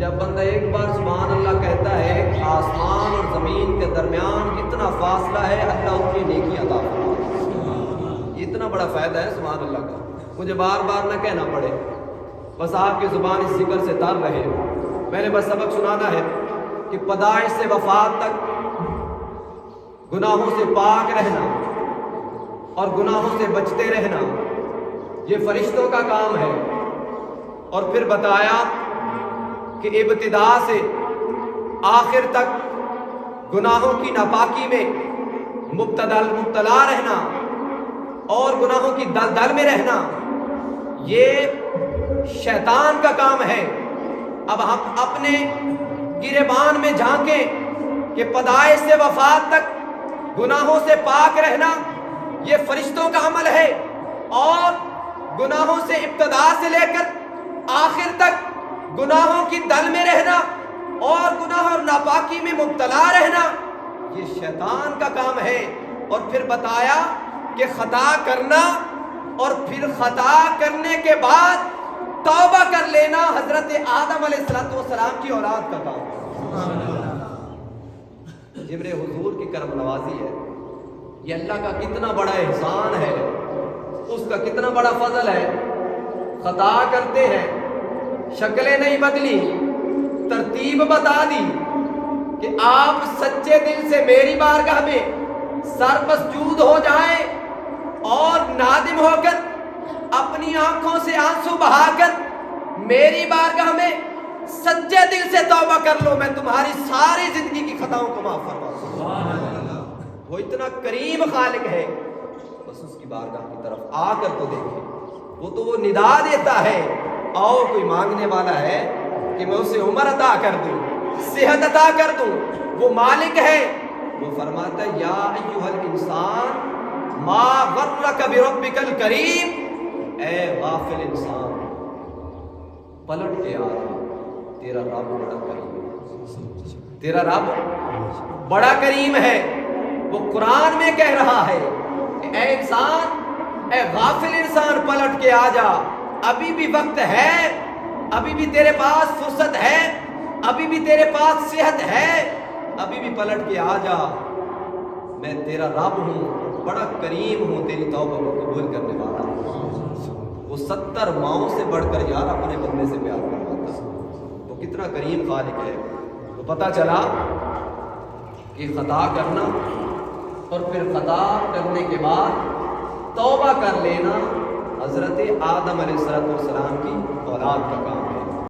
جب بندہ ایک بار سبحان اللہ کہتا ہے، آسمان اور زمین کے درمیان جتنا فاصلہ ہے اللہ اتنی نیکی عطا فرماتا ہے۔ اتنا بڑا فائدہ ہے سبحان اللہ کا، مجھے بار بار نہ کہنا پڑے، بس آپ کی زبان اس ذکر سے تر رہے۔ میں نے بس سبق سنانا ہے کہ پیدائش سے وفات تک گناہوں سے پاک رہنا اور گناہوں سے بچتے رہنا یہ فرشتوں کا کام ہے، اور پھر بتایا کہ ابتدا سے آخر تک گناہوں کی ناپاکی میں مبتلا رہنا اور گناہوں کی دلدل میں رہنا یہ شیطان کا کام ہے۔ اب ہم اپنے گریبان میں جھانکیں کہ پیدائش سے وفات تک گناہوں سے پاک رہنا یہ فرشتوں کا عمل ہے، اور گناہوں سے ابتدا سے لے کر آخر تک گناہوں کی دل میں رہنا اور گناہ اور ناپاکی میں مبتلا رہنا یہ شیطان کا کام ہے۔ اور پھر بتایا کہ خطا کرنا اور پھر خطا کرنے کے بعد توبہ کر لینا حضرت آدم علیہ السلام کی اولاد کا کام ہے۔ جبر حضور کی کرم نوازی ہے، یہ اللہ کا کتنا بڑا احسان ہے، اس کا کتنا بڑا فضل ہے۔ خطا کرتے ہیں، شکلیں نہیں بدلی، ترتیب بتا دی کہ آپ سچے دل سے میری بارگاہ میں سر مسجود ہو جائیں اور نادم ہو کر اپنی آنکھوں سے آنسو بہا کر میری بارگاہ میں سچے دل سے توبہ کر لو، میں تمہاری ساری زندگی کی خطاؤں کو معاف فرما دوں۔ وہ اتنا کریم خالق ہے، بس اس کی بارگاہ کی طرف آ کر تو دیکھیں، وہ ندا دیتا ہے، آؤ کوئی مانگنے والا ہے کہ میں اسے عمر عطا کر دوں، صحت عطا کر دوں، وہ مالک ہے۔ وہ فرماتا ہے یا ایھا الانسان ما غرک بربک الکریم، اے غافل انسان پلٹ کے آ جا، تیرا رب بڑا کریم ہے، تیرا رب بڑا کریم ہے۔ وہ قرآن میں کہہ رہا ہے کہ اے انسان، اے غافل انسان پلٹ کے آ جا، ابھی بھی وقت ہے، ابھی بھی تیرے پاس فرصت ہے، ابھی بھی تیرے پاس صحت ہے، ابھی بھی پلٹ کے آ جا، میں تیرا رب ہوں، بڑا کریم ہوں، تیری توبہ کو قبول کرنے والا ہوں۔ وہ 70 ماؤں سے بڑھ کر یار اپنے بندے سے پیار کرواتا ہے، وہ کتنا کریم خالق ہے۔ تو پتہ چلا کہ خطا کرنا اور پھر خطا کرنے کے بعد توبہ کر لینا حضرت آدم علیہ السلام کی اولاد کا کام